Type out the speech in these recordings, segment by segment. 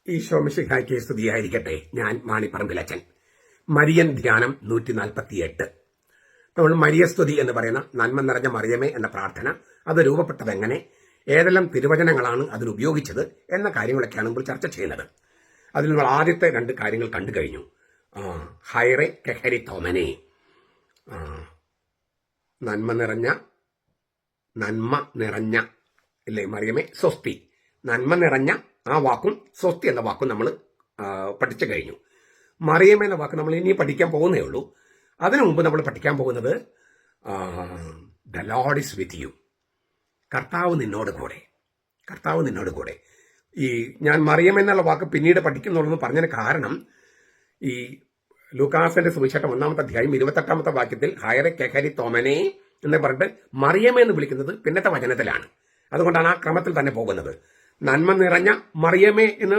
ഈശോ മിശിഹായ്ക്ക് സ്തുതിയായിരിക്കട്ടെ. ഞാൻ മാണിപ്പറമ്പിലച്ചൻ. മരിയൻ ധ്യാനം 148. നമ്മൾ മരിയസ്തുതി എന്ന് പറയുന്ന നന്മ നിറഞ്ഞ മറിയമേ എന്ന പ്രാർത്ഥന അത് രൂപപ്പെട്ടത് എങ്ങനെ, ഏതെല്ലാം തിരുവചനങ്ങളാണ് അതിൽ ഉപയോഗിച്ചത് എന്ന കാര്യങ്ങളൊക്കെയാണ് നമ്മൾ ചർച്ച ചെയ്യുന്നത്. അതിൽ നമ്മൾ ആദ്യത്തെ 2 കാര്യങ്ങൾ കണ്ടു കഴിഞ്ഞു. ഹൈറെ കെഹരി തോമനെ, നന്മ നിറഞ്ഞ അല്ലേ മറിയമേ സ്വസ്തി. നന്മ നിറഞ്ഞ ആ വാക്കും സ്വസ്തി എന്ന വാക്കും നമ്മൾ പഠിച്ചു കഴിഞ്ഞു. മറിയം എന്ന വാക്ക് നമ്മൾ ഇനി പഠിക്കാൻ പോകുന്നേ ഉള്ളൂ. അതിനു മുമ്പ് നമ്മൾ പഠിക്കാൻ പോകുന്നത് the Lord is with you. കർത്താവ് നിന്നോട് കൂടെ. ഈ ഞാൻ മറിയം എന്നുള്ള വാക്ക് പിന്നീട് പഠിക്കുന്നുള്ളൂ പറഞ്ഞതിന് കാരണം, ഈ ലൂക്കാസിന്റെ സുവിശേഷം 1-ാമത്തെ അധ്യായം 28-ാമത്തെ വാക്യത്തിൽ ഹയറെ കെഹരി തോമനെ എന്ന് പറഞ്ഞിട്ട് മറിയമേ എന്ന് വിളിക്കുന്നത് പിന്നത്തെ വചനത്തിലാണ്. അതുകൊണ്ടാണ് ആ ക്രമത്തിൽ തന്നെ പോകുന്നത്. നന്മ നിറഞ്ഞ മറിയമേ എന്ന്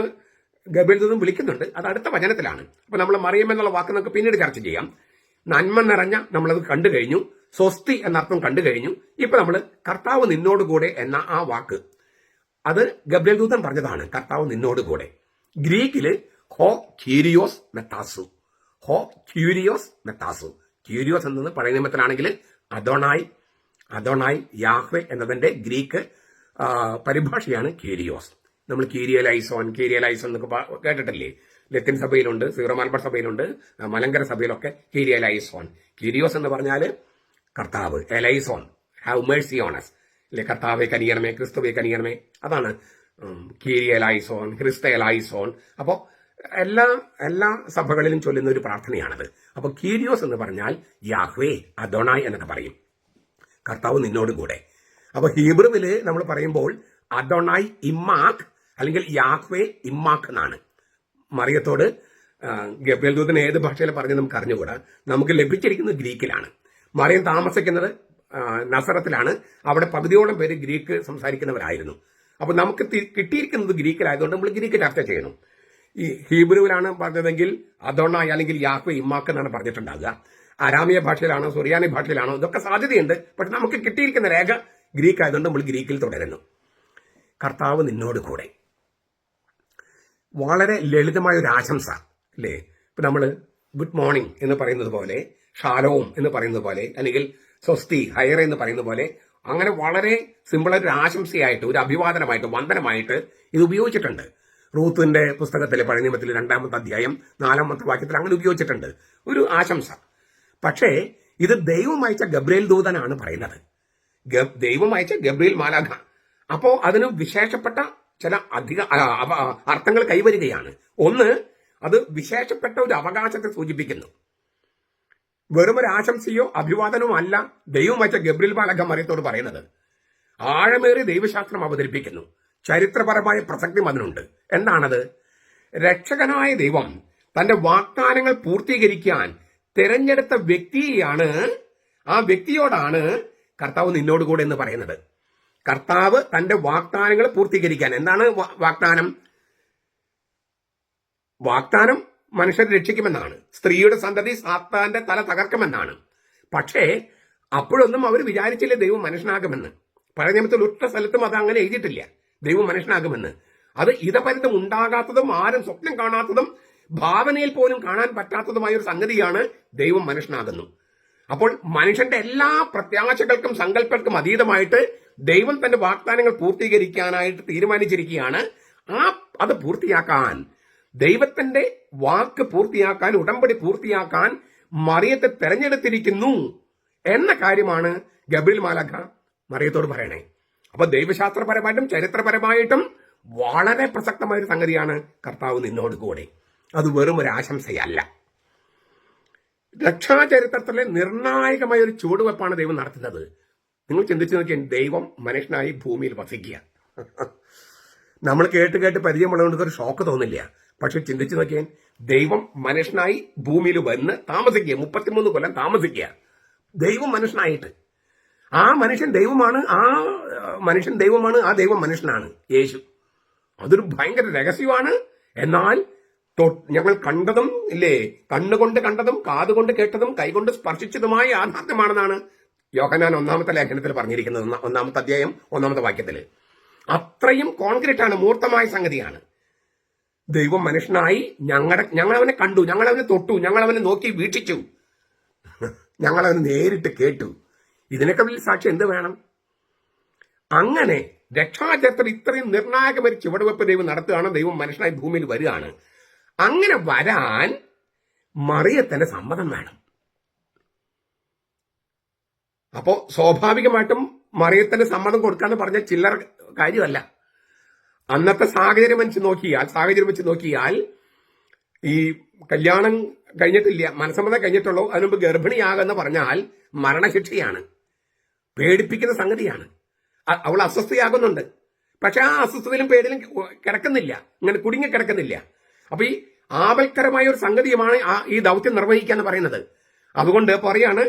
ഗബ്രിയേൽ വിളിക്കുന്നുണ്ട്, അത് അടുത്ത വചനത്തിലാണ്. അപ്പൊ നമ്മൾ മറിയം എന്നുള്ള വാക്ക് നമുക്ക് പിന്നീട് ചർച്ച ചെയ്യാം. നന്മ നിറഞ്ഞ നമ്മളത് കണ്ടു കഴിഞ്ഞു, സ്വസ്തി എന്നർത്ഥം കണ്ടു കഴിഞ്ഞു. ഇപ്പൊ നമ്മൾ കർത്താവ് നിന്നോടുകൂടെ എന്ന ആ വാക്ക്, അത് ഗബ്രിയേൽ ദൂതൻ പറഞ്ഞതാണ്. കർത്താവ് നിന്നോടുകൂടെ. ഗ്രീക്കില് ഹോ ക്യൂരിയോസ് മെത്താസു. ക്യൂരിയോസ് എന്നത് പഴയ നിയമത്തിലാണെങ്കിൽ അദോണായി യാഹ്വേ എന്നതിന്റെ ഗ്രീക്ക് പരിഭാഷയാണ് ക്യൂരിയോസ്. നമ്മൾ കീരിയലൈസോൻ എന്നൊക്കെ കേട്ടിട്ടില്ലേ? ലത്തിൻ സഭയിലുണ്ട്, സീറോ മലബാർ സഭയിലുണ്ട്, മലങ്കര സഭയിലൊക്കെ കീരിയലൈസോൻ. ക്യൂരിയോസ് എന്ന് പറഞ്ഞാൽ കർത്താവ്, എലൈസോൻ ഹാവ് മേഴ്സി ഓൺ അസ് അല്ലെ, കർത്താവെ കനിയണമേ, ക്രിസ്തുവെ കനിയണമേ. അതാണ് കീരിയലൈസോൻ, ക്രിസ്തയലൈസോൻ. അപ്പോൾ എല്ലാ സഭകളിലും ചൊല്ലുന്ന ഒരു പ്രാർത്ഥനയാണത്. അപ്പൊ ക്യൂരിയോസ് എന്ന് പറഞ്ഞാൽ യാഹ്വേ, അദോണായി എന്നൊക്കെ പറയും. കർത്താവ് നിന്നോട് കൂടെ. അപ്പൊ ഹീബ്രുവില് നമ്മൾ പറയുമ്പോൾ അദോണായി ഇമ്മാക്ക് അല്ലെങ്കിൽ യാഹ്വേ ഇമ്മാക്ക് എന്നാണ്. മറിയത്തോട് ഗബ്രിയേൽ ദൂതൻ ഏത് ഭാഷയിൽ പറഞ്ഞ് നമുക്ക് അറിഞ്ഞുകൂടാ. നമുക്ക് ലഭിച്ചിരിക്കുന്നത് ഗ്രീക്കിലാണ്. മറിയം താമസിക്കുന്നത് നസറത്തിലാണ്. അവിടെ പകുതിയോളം പേര് ഗ്രീക്ക് സംസാരിക്കുന്നവരായിരുന്നു. അപ്പൊ നമുക്ക് കിട്ടിയിരിക്കുന്നത് ഗ്രീക്കിലായതുകൊണ്ട് നമ്മൾ ഗ്രീക്ക് ചർച്ച ചെയ്യണം. ഈ ഹീബ്രുവിലാണ് പറഞ്ഞതെങ്കിൽ അദോണായി അല്ലെങ്കിൽ യാഹ്വേ ഇമ്മാക്ക് എന്നാണ് പറഞ്ഞിട്ടുണ്ടാകുക. അരാമിയ ഭാഷയിലാണോ സുറിയാനി ഭാഷയിലാണോ ഇതൊക്കെ സാധ്യതയുണ്ട്. പക്ഷെ നമുക്ക് കിട്ടിയിരിക്കുന്ന രേഖ ഗ്രീക്ക് ആയതുകൊണ്ട് നമ്മൾ ഗ്രീക്കിൽ തുടരുന്നു. കർത്താവ് നിന്നോട് കൂടെ. വളരെ ലളിതമായ ഒരു ആശംസ അല്ലേ? ഇപ്പൊ നമ്മൾ ഗുഡ് മോർണിംഗ് എന്ന് പറയുന്നത് പോലെ, ഷാലോം എന്ന് പറയുന്നത് പോലെ, അല്ലെങ്കിൽ സ്വസ്തി ഹൈറ എന്ന് പറയുന്നത് പോലെ, അങ്ങനെ വളരെ സിമ്പിളായിട്ട് ഒരു ആശംസയായിട്ട്, ഒരു അഭിവാദനമായിട്ട്, വന്ദനമായിട്ട് ഇത് ഉപയോഗിച്ചിട്ടുണ്ട്. റൂത്തിന്റെ പുസ്തകത്തിലെ പഴയ നിയമത്തിൽ 2-ാമത്തെ അധ്യായം 4-ാമത്തെ വാക്യത്തിൽ അങ്ങനെ ഉപയോഗിച്ചിട്ടുണ്ട് ഒരു ആശംസ. പക്ഷേ ഇത് ദൈവം അയച്ച ഗബ്രിയേൽ ദൂതനാണ് പറയുന്നത്. ദൈവം അയച്ച ഗബ്രിയേൽ മാലാഖ. അപ്പോ അതിന് വിശേഷപ്പെട്ട ചില അധിക അർത്ഥങ്ങൾ കൈവരികയാണ്. ഒന്ന്, അത് വിശേഷപ്പെട്ട ഒരു അവകാശത്തെ സൂചിപ്പിക്കുന്നു. വെറും ഒരു ആശംസയോ അഭിവാദനമോ അല്ല ദൈവം അയച്ച ഗബ്രിയേൽ മാലാഖ മറിയത്തോട് പറയുന്നത്. ആഴമേറിയ ദൈവശാസ്ത്രം അവതരിപ്പിക്കുന്നു. ചരിത്രപരമായ പ്രസക്തി അതിനുണ്ട്. എന്താണത്? രക്ഷകനായ ദൈവം തന്റെ വാഗ്ദാനങ്ങൾ പൂർത്തീകരിക്കാൻ തിരഞ്ഞെടുത്ത വ്യക്തിയാണ്, ആ വ്യക്തിയോടാണ് കർത്താവ് നിന്നോടുകൂടെ എന്ന് പറയുന്നത്. കർത്താവ് തന്റെ വാഗ്ദാനങ്ങൾ പൂർത്തീകരിക്കാൻ. എന്താണ് വാഗ്ദാനം? വാഗ്ദാനം മനുഷ്യരെ രക്ഷിക്കുമെന്നാണ്. സ്ത്രീയുടെ സന്തതി സാത്താന്റെ തല തകർക്കുമെന്നാണ്. പക്ഷേ അപ്പോഴൊന്നും അവർ വിചാരിച്ചില്ല ദൈവം മനുഷ്യനാകുമെന്ന്. പഴയ നിയമത്തിൽ ഒറ്റ സ്ഥലത്തും അത് അങ്ങനെ എഴുതിയിട്ടില്ല, ദൈവം മനുഷ്യനാകുമെന്ന്. അത് ഇതപരിതം ഉണ്ടാകാത്തതും ആരും സ്വപ്നം കാണാത്തതും ഭാവനയിൽ പോലും കാണാൻ പറ്റാത്തതുമായ ഒരു സംഗതിയാണ് ദൈവം മനുഷ്യനാകുന്നു. അപ്പോൾ മനുഷ്യന്റെ എല്ലാ പ്രത്യാശകൾക്കും സങ്കല്പങ്ങൾക്കും അതീതമായിട്ട് ദൈവം തന്റെ വാഗ്ദാനങ്ങൾ പൂർത്തീകരിക്കാനായിട്ട് തീരുമാനിച്ചിരിക്കുകയാണ്. അത് പൂർത്തിയാക്കാൻ, ദൈവത്തിന്റെ വാക്ക് പൂർത്തിയാക്കാൻ, ഉടമ്പടി പൂർത്തിയാക്കാൻ മറിയത്തെ തെരഞ്ഞെടുത്തിരിക്കുന്നു എന്ന കാര്യമാണ് ഗബ്രിയേൽ മാലാഖ മറിയത്തോട് പറയണേ. അപ്പൊ ദൈവശാസ്ത്രപരമായിട്ടും ചരിത്രപരമായിട്ടും വളരെ പ്രസക്തമായ ഒരു സംഗതിയാണ് കർത്താവ് നിന്നോട് കൂടെ. അത് വെറും ഒരു ആശംസയല്ല. രക്ഷാചരിത്രത്തിലെ നിർണായകമായ ഒരു ചുവടുവെപ്പാണ് ദൈവം നടത്തുന്നത്. നിങ്ങൾ ചിന്തിച്ചു നോക്കിയാൽ ദൈവം മനുഷ്യനായി ഭൂമിയിൽ വസിക്കുക. നമ്മൾ കേട്ട് പരിചയമുള്ളതുകൊണ്ട് ഒരു ഷോക്ക് തോന്നില്ല. പക്ഷെ ചിന്തിച്ചു നോക്കിയാൽ ദൈവം മനുഷ്യനായി ഭൂമിയിൽ വന്ന് താമസിക്കുക, 33 കൊല്ലം താമസിക്കുക. ദൈവം മനുഷ്യനായിട്ട്. ആ മനുഷ്യൻ ദൈവമാണ്, ആ ദൈവം മനുഷ്യനാണ്, യേശു. അതൊരു ഭയങ്കര രഹസ്യമാണ്. എന്നാൽ ഞങ്ങൾ കണ്ടതും ഇല്ലേ, കണ്ണുകൊണ്ട് കണ്ടതും കാതുകൊണ്ട് കേട്ടതും കൈകൊണ്ട് സ്പർശിച്ചതുമായ യാഥാർത്ഥ്യമാണെന്നാണ് യോഹന്നാൻ 1-ാമത്തെ ലേഖനത്തിൽ പറഞ്ഞിരിക്കുന്നത്. 1-ാമത്തെ അധ്യായം 1-ാമത്തെ വാക്യത്തിൽ. അത്രയും കോൺക്രീറ്റ് ആണ്, മൂർത്തമായ സംഗതിയാണ്. ദൈവം മനുഷ്യനായി, ഞങ്ങൾ അവനെ കണ്ടു, ഞങ്ങൾ അവനെ തൊട്ടു, ഞങ്ങൾ അവനെ നോക്കി വീക്ഷിച്ചു, ഞങ്ങൾ അവനെ നേരിട്ട് കേട്ടു. ഇതിനൊക്കെ വലിയ സാക്ഷ്യം എന്ത് വേണം? അങ്ങനെ രക്ഷാചരിത്രത്തിൽ ഇത്രയും നിർണായകമായ ചുവടുവെപ്പ് ദൈവം നടത്തുകയാണ്. ദൈവം മനുഷ്യനായി ഭൂമിയിൽ വരികയാണ്. അങ്ങനെ വരാൻ മറിയത്തിന്റെ സമ്മതം വേണം. അപ്പോ സ്വാഭാവികമായിട്ടും മറിയത്തിന് സമ്മതം കൊടുക്കാന്ന് പറഞ്ഞ ചില്ലറ കാര്യമല്ല. അന്നത്തെ സാഹചര്യം വെച്ച് നോക്കിയാൽ ഈ കല്യാണം കഴിഞ്ഞിട്ടില്ല, മനസ്സമ്മതം കഴിഞ്ഞിട്ടുള്ളൂ, അതിനുമുമ്പ് ഗർഭിണിയാകുന്ന പറഞ്ഞാൽ മരണശിക്ഷയാണ്, പേടിപ്പിക്കുന്ന സംഗതിയാണ്. അവൾ അസ്വസ്ഥയാകുന്നുണ്ട്, പക്ഷെ ആ അസ്വസ്ഥതയിലും പേടിലും കിടക്കുന്നില്ല, ഇങ്ങനെ കുടുങ്ങി കിടക്കുന്നില്ല. അപ്പൊ ഈ ആപൽക്കരമായ ഒരു സംഗതിയുമാണ് ഈ ദൗത്യം നിർവഹിക്കുക എന്ന് പറയുന്നത്. അതുകൊണ്ട് പറയാണ്,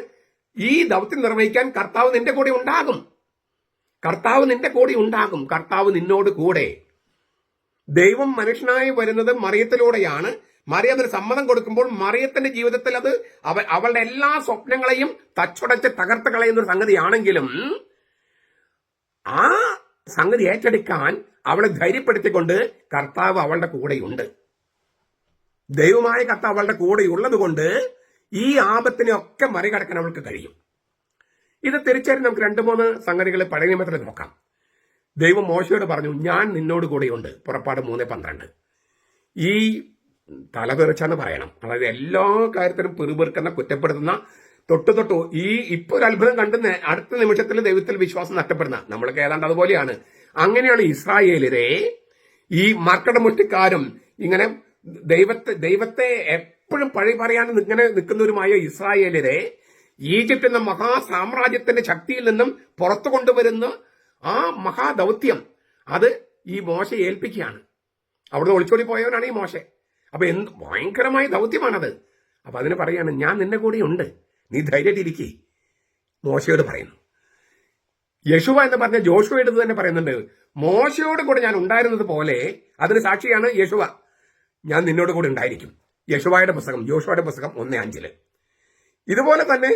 ഈ ദൗത്യം നിർവഹിക്കാൻ കർത്താവ് നിന്റെ കൂടെ ഉണ്ടാകും, കർത്താവ് നിന്റെ കൂടെ ഉണ്ടാകും, കർത്താവ് നിന്നോട് കൂടെ. ദൈവം മനുഷ്യനായി വരുന്നത് മറിയത്തിലൂടെയാണ്. മറിയത്തിന് സമ്മതം കൊടുക്കുമ്പോൾ മറിയത്തിന്റെ ജീവിതത്തിൽ അത് അവളുടെ എല്ലാ സ്വപ്നങ്ങളെയും തച്ചുടച്ച് തകർത്ത് കളയുന്ന ഒരു സംഗതിയാണെങ്കിലും ആ സംഗതി ഏറ്റെടുക്കാൻ അവളെ ധൈര്യപ്പെടുത്തിക്കൊണ്ട് കർത്താവ് അവളുടെ കൂടെയുണ്ട്. ദൈവമായ കർത്താവ് അവളുടെ കൂടെയുള്ളത് കൊണ്ട് ഈ ആപത്തിനെയൊക്കെ മറികടക്കാൻ അവൾക്ക് കഴിയും. ഇത് തിരിച്ചറിഞ്ഞ് നമുക്ക് 2-3 സംഗതികൾ പഴയ നിയമത്തിൽ നോക്കാം. ദൈവം മോശയോട് പറഞ്ഞു, ഞാൻ നിന്നോട് കൂടെയുണ്ട്. പുറപ്പാട് 3:12. ഈ തലതെറിച്ചാന്ന് പറയണം, അതായത് എല്ലാ കാര്യത്തിനും പിറുപിറുക്കുന്ന, കുറ്റപ്പെടുത്തുന്ന, തൊട്ടു ഈ ഇപ്പൊ ഒരു അത്ഭുതം കണ്ടുന്ന അടുത്ത നിമിഷത്തിൽ ദൈവത്തിൽ വിശ്വാസം നഷ്ടപ്പെടുന്ന നമ്മളൊക്കെ ഏതാണ്ട് അതുപോലെയാണ്. അങ്ങനെയാണ് ഇസ്രായേലിനെ ഈ മർക്കടമുഷ്ടിക്കാരും ഇങ്ങനെ ദൈവത്തെ എപ്പോഴും പഴി പറയാൻ ഇങ്ങനെ നിൽക്കുന്നവരുമായ ഇസ്രായേലിനെ ഈജിപ്റ്റ് എന്ന മഹാസാമ്രാജ്യത്തിന്റെ ശക്തിയിൽ നിന്നും പുറത്തു കൊണ്ടുവരുന്ന ആ മഹാദൗത്യം അത് ഈ മോശ ഏൽപ്പിക്കുകയാണ്. അവിടുന്ന് ഒളിച്ചോടി പോയവനാണ് ഈ മോശ. അപ്പൊ ഭയങ്കരമായ ദൗത്യമാണത്. അപ്പൊ അതിന് പറയാണ്, ഞാൻ നിന്റെ കൂടെ ഉണ്ട്, നീ ധൈര്യമായിട്ടിരിക്കേ. മോശയോട് പറയുന്നു. യശുവ എന്ന് പറഞ്ഞ ജോഷുവയുടെ തന്നെ പറയുന്നുണ്ട്, മോശയോട് കൂടെ ഞാൻ ഉണ്ടായിരുന്നത് പോലെ. അതിന് സാക്ഷിയാണ് യശുവ, ഞാൻ നിന്നോട് കൂടെ ഉണ്ടായിരിക്കും. ജോഷുവയുടെ പുസ്തകം 1:5. ഇതുപോലെ തന്നെ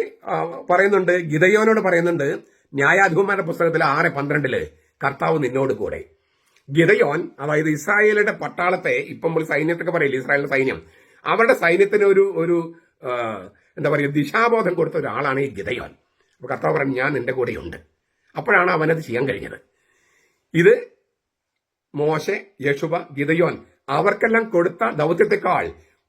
പറയുന്നുണ്ട്, ഗിദയോനോട് പറയുന്നുണ്ട് ന്യായാധിപന്മാരുടെ പുസ്തകത്തിൽ 6:12 കർത്താവ് നിന്നോട് കൂടെ. ഗിദയോൻ, അതായത് ഇസ്രായേലിന്റെ പട്ടാളത്തെ, ഇപ്പം നമ്മൾ സൈന്യത്തൊക്കെ പറയില്ല, ഇസ്രായേലിന്റെ സൈന്യം, അവരുടെ സൈന്യത്തിന് ഒരു എന്താ പറയുക, ദിശാബോധം കൊടുത്ത ഒരാളാണ് ഈ ഗിദയോൻ. അപ്പൊ കർത്താവ് പറഞ്ഞു, ഞാൻ നിന്റെ കൂടെയുണ്ട്. അപ്പോഴാണ് അവനത് ചെയ്യാൻ കഴിഞ്ഞത്. ഇത് മോശെ, യശുവ, ഗിദയോൻ അവർക്കെല്ലാം കൊടുത്ത ദൗത്യത്തെക്കാൾ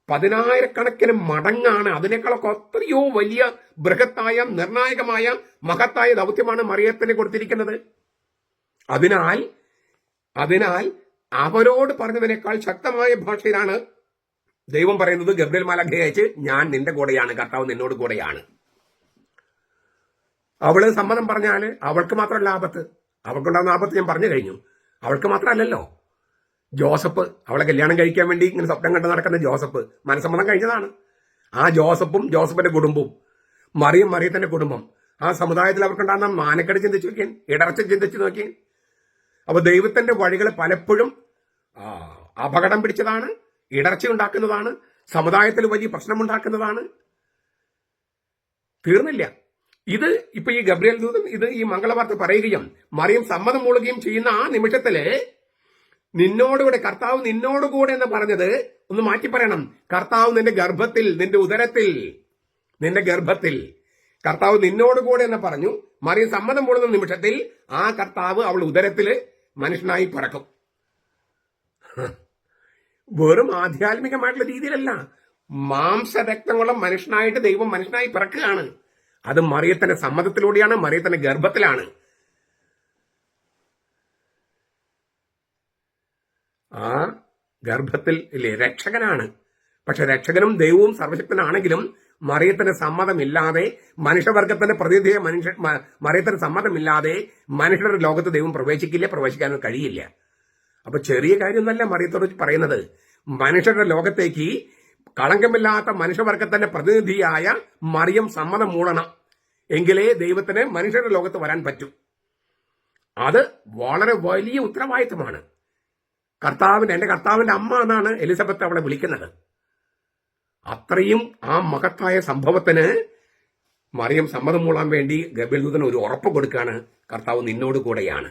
10,000-കണക്കിന് മടങ്ങാണ്, അതിനേക്കാളൊക്കെ എത്രയോ വലിയ ബൃഹത്തായ, നിർണായകമായ, മഹത്തായ ദൗത്യമാണ് മറിയത്തിന് കൊടുത്തിരിക്കുന്നത്. അതിനാൽ അവരോട് പറഞ്ഞതിനേക്കാൾ ശക്തമായ ഭാഷയിലാണ് ദൈവം പറയുന്നത്. ഗബ്രിയേൽ മാലാഖയെ അയച്ച്, ഞാൻ നിന്റെ കൂടെയാണ്, കർത്താവ് നിന്നോട് കൂടെയാണ്. അവള് സമ്മതം പറഞ്ഞാല് അവൾക്ക് മാത്രമല്ല ആപത്ത്, അവൾക്കുണ്ടാകുന്ന ആപത്ത് ഞാൻ പറഞ്ഞു കഴിഞ്ഞു. അവൾക്ക് മാത്രമല്ലല്ലോ, ജോസഫ്, അവളെ കല്യാണം കഴിക്കാൻ വേണ്ടി ഇങ്ങനെ സ്വപ്നം കണ്ട് നടക്കുന്ന ജോസഫ് മനസ്സമ്മതം കഴിഞ്ഞതാണ്. ആ ജോസഫിന്റെ കുടുംബവും മറിയത്തിന്റെ കുടുംബം, ആ സമുദായത്തിൽ അവർക്കുണ്ടാകുന്ന മാനക്കേട് ചിന്തിച്ചു നോക്കിയാൽ, ഇടർച്ച ചിന്തിച്ചു നോക്കിയാൽ. അപ്പൊ ദൈവത്തിന്റെ വഴികൾ പലപ്പോഴും അപകടം പിടിച്ചതാണ്, ഇടർച്ച ഉണ്ടാക്കുന്നതാണ്, സമുദായത്തിൽ വലിയ പ്രശ്നമുണ്ടാക്കുന്നതാണ്. തീർന്നില്ല. ഇത് ഇപ്പൊ ഈ ഗബ്രിയേൽ ദൂതൻ ഈ മംഗളവാർത്ത പറയുകയും മറിയം സമ്മതം മൂളുകയും ചെയ്യുന്ന ആ നിമിഷത്തില് നിന്നോടുകൂടെ, കർത്താവ് നിന്നോടുകൂടെ എന്ന് പറഞ്ഞത് ഒന്ന് മാറ്റി പറയണം. കർത്താവ് നിന്റെ ഗർഭത്തിൽ, നിന്റെ ഉദരത്തിൽ, നിന്റെ ഗർഭത്തിൽ കർത്താവ് നിന്നോടുകൂടെ എന്ന് പറഞ്ഞു. മറിയം സമ്മതം മൂളുന്ന നിമിഷത്തിൽ ആ കർത്താവ് അവൾ ഉദരത്തില് മനുഷ്യനായി പിറക്കും. വെറും ആധ്യാത്മികമായിട്ടുള്ള രീതിയിലല്ല, മാംസരക്തമുള്ള മനുഷ്യനായിട്ട് ദൈവം മനുഷ്യനായി പിറക്കുകയാണ്. അത് മറിയത്തിന്റെ സമ്മതത്തിലൂടെയാണ്, മറിയത്തിന്റെ ഗർഭത്തിലാണ്. ആ ഗർഭത്തിൽ ഇല്ലേ രക്ഷകനാണ്. പക്ഷെ രക്ഷകനും ദൈവവും സർവശക്തനാണെങ്കിലും മറിയത്തിന്റെ സമ്മതമില്ലാതെ, മനുഷ്യവർഗത്തിന്റെ പ്രതിനിധിയെ മറിയത്തിന്റെ സമ്മതമില്ലാതെ മനുഷ്യരുടെ ലോകത്ത് ദൈവം പ്രവേശിക്കാനും കഴിയില്ല. അപ്പൊ ചെറിയ കാര്യമൊന്നല്ല മറിയത്തോട് പറയുന്നത്. മനുഷ്യരുടെ ലോകത്തേക്ക് കളങ്കമില്ലാത്ത മനുഷ്യവർഗത്തിന്റെ പ്രതിനിധിയായ മറിയം സമ്മതം മൂളണം, എങ്കിലേ ദൈവത്തിന് മനുഷ്യരുടെ ലോകത്ത് വരാൻ പറ്റൂ. അത് വളരെ വലിയ ഉത്തരവാദിത്തമാണ്. എന്റെ കർത്താവിന്റെ അമ്മ എന്നാണ് എലിസബത്ത് അവളെ വിളിക്കുന്നത്. അത്രയും ആ മഹത്തായ സംഭവത്തിന് മറിയം സമ്മതം മൂളാൻ വേണ്ടി ഗബ്രിയേൽ ദൂതൻ ഒരു ഉറപ്പ് കൊടുക്കുകയാണ്, കർത്താവ് നിന്നോട് കൂടെയാണ്.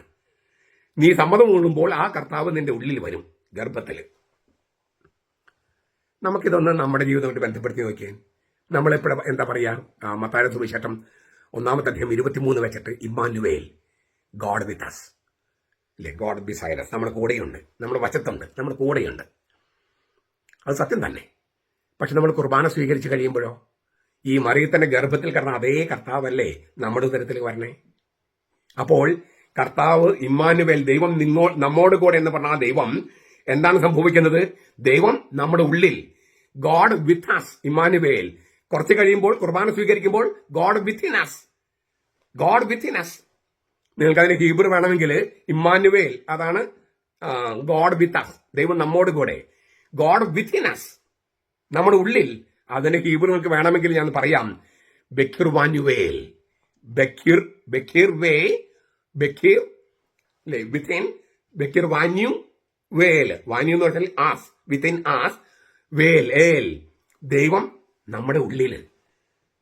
നീ സമ്മതം മൂളുമ്പോൾ ആ കർത്താവ് നിന്റെ ഉള്ളിൽ വരും, ഗർഭത്തിൽ. നമുക്കിതൊന്ന് നമ്മുടെ ജീവിതമായിട്ട് ബന്ധപ്പെടുത്തി നോക്കിയേ. നമ്മളെപ്പോഴും എന്താ പറയുക, മത്തായിയുടെ സുവിശേഷം 1-ാമത്തെ അധ്യായം 23 വെച്ചിട്ട് ഇമ്മാനുവേൽ, ഗോഡ് വിത്ത് അസ്, അല്ലേ, ഗോഡ് ബിസൈഡ് അസ്, നമ്മുടെ കൂടെയുണ്ട്, നമ്മുടെ വശത്തുണ്ട്, നമ്മുടെ കൂടെയുണ്ട്. അത് സത്യം തന്നെ. പക്ഷെ നമ്മൾ കുർബാന സ്വീകരിച്ച് കഴിയുമ്പോഴോ, ഈ മറിയത്തിന്റെ ഗർഭത്തിൽ കിടന്ന അതേ കർത്താവല്ലേ നമ്മുടെ ഉദരത്തിൽ വരണേ? അപ്പോൾ കർത്താവ് ഇമ്മാനുവേൽ, ദൈവം നമ്മോട് കൂടെ എന്ന് പറഞ്ഞ ആ ദൈവം എന്താണ് സംഭവിക്കുന്നത്? ദൈവം നമ്മുടെ ഉള്ളിൽ, ഗോഡ് വിത്ത് അസ്, ഇമ്മാനുവേൽ. കുറച്ച് കഴിയുമ്പോൾ കുർബാന സ്വീകരിക്കുമ്പോൾ God within us, God within us. നിങ്ങൾക്ക് അതിന് ഹീബ്രു വേണമെങ്കിൽ ഇമ്മാനുവേൽ, അതാണ് ഗോഡ് വിത്ത് അസ്, ദൈവം നമ്മോട് കൂടെ, ഗോഡ് വിത്തിൻ അസ്, നമ്മുടെ ഉള്ളിൽ. അതിന് ഹീബ്രു നിങ്ങൾക്ക് വേണമെങ്കിൽ ഞാൻ പറയാം, ബെക്കിർ വാനുവേൽ, ബെക്കിർ, ബെക്കിർ വേ, ബെക്കിർ, അല്ലേ, വിത്തിൻ, ബെക്കിർ വാന്യു വേൽ, വാന്യു എന്ന് പറഞ്ഞാൽ ആസ്, വിത്തിൻ ആസ്, വേൽ, ഏൽ. ദൈവം നമ്മുടെ ഉള്ളില്,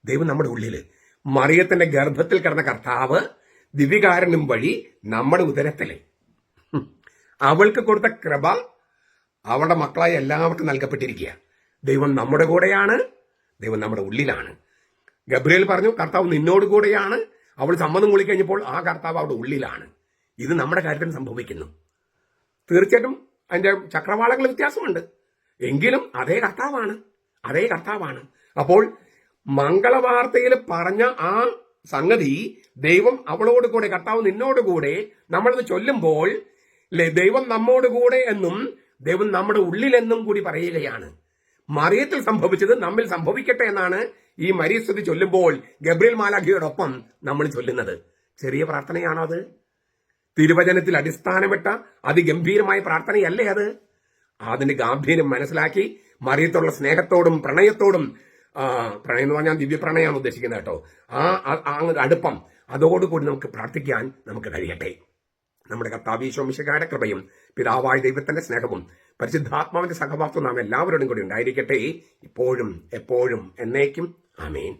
ദൈവം നമ്മുടെ ഉള്ളില്. മറിയത്തിന്റെ ഗർഭത്തിൽ കിടന്ന കർത്താവ് ദിവ്യകാരുണ്യം വഴി നമ്മുടെ ഉദരത്തില്. അവൾക്ക് കൊടുത്ത കൃപ അവളുടെ മക്കളായി എല്ലാവർക്കും നൽകപ്പെട്ടിരിക്കുക. ദൈവം നമ്മുടെ കൂടെയാണ്, ദൈവം നമ്മുടെ ഉള്ളിലാണ്. ഗബ്രിയേൽ പറഞ്ഞു, കർത്താവ് നിന്നോട് കൂടെയാണ്. അവൾ സമ്മതം കൊള്ളിക്കഴിഞ്ഞപ്പോൾ ആ കർത്താവ് അവിടെ ഉള്ളിലാണ്. ഇത് നമ്മുടെ കാര്യത്തിൽ സംഭവിക്കുന്നു. തീർച്ചയായിട്ടും അതിന്റെ ചക്രവാളങ്ങൾ വ്യത്യാസമുണ്ട്, എങ്കിലും അതേ കർത്താവാണ്, അതേ കർത്താവാണ്. അപ്പോൾ മംഗളവാർത്തയിൽ പറഞ്ഞ ആ സംഗതി, ദൈവം അവളോട് കൂടെ, കർത്താവ് നിന്നോട് കൂടെ, നമ്മളത് ചൊല്ലുമ്പോൾ ദൈവം നമ്മോട് കൂടെ എന്നും ദൈവം നമ്മുടെ ഉള്ളിലെന്നും കൂടി പറയുകയാണ്. മറിയത്തിൽ സംഭവിച്ചത് നമ്മിൽ സംഭവിക്കട്ടെ എന്നാണ് ഈ മരിയസ്തുതി ചൊല്ലുമ്പോൾ ഗബ്രിയേൽ മാലാഖയോടൊപ്പം നമ്മൾ ചൊല്ലുന്നത്. ചെറിയ പ്രാർത്ഥനയാണോ അത്? തിരുവചനത്തിൽ അടിസ്ഥാനമിട്ട അതിഗംഭീരമായ പ്രാർത്ഥനയല്ലേ അത്? അതിന്റെ ഗാംഭീര്യം മനസ്സിലാക്കി മറിയത്തോടുള്ള സ്നേഹത്തോടും പ്രണയത്തോടും, പ്രണയം എന്ന് പറഞ്ഞാൽ ദിവ്യപ്രണയമാണ് ഉദ്ദേശിക്കുന്നത് കേട്ടോ, ആ അടുപ്പം, അതോടുകൂടി നമുക്ക് പ്രാർത്ഥിക്കാൻ നമുക്ക് കഴിയട്ടെ. നമ്മുടെ കർത്താവ് ഈശോ മിശിഹായുടെ കൃപയും പിതാവായ ദൈവത്തിന്റെ സ്നേഹവും പരിശുദ്ധാത്മാവിന്റെ സഹവാസവും നാം എല്ലാവരോടും കൂടി ഉണ്ടായിരിക്കട്ടെ, ഇപ്പോഴും എപ്പോഴും എന്നേക്കും. ആമേൻ.